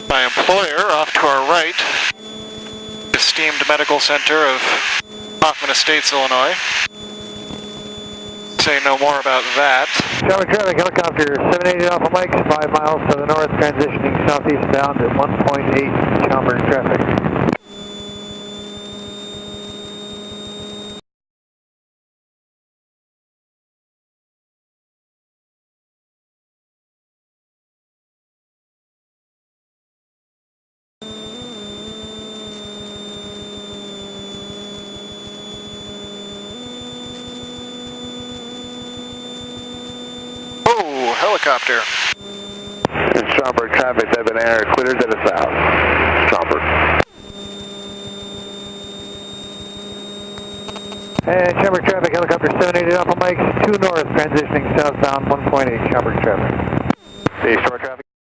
My employer, off to our right, esteemed medical center of Hoffman Estates, Illinois. Say no more about that. Charlie traffic, helicopter 780 Alpha Mike, 5 miles to the north, transitioning southeast bound at 1.8 Schaumburg traffic. Oh, helicopter. Schaumburg traffic, Debonair air, clear to the south. Schaumburg. And Schaumburg traffic, helicopter 780 Alpha Mike, 2 north, transitioning southbound 1.8 Schaumburg traffic. The Schaumburg traffic.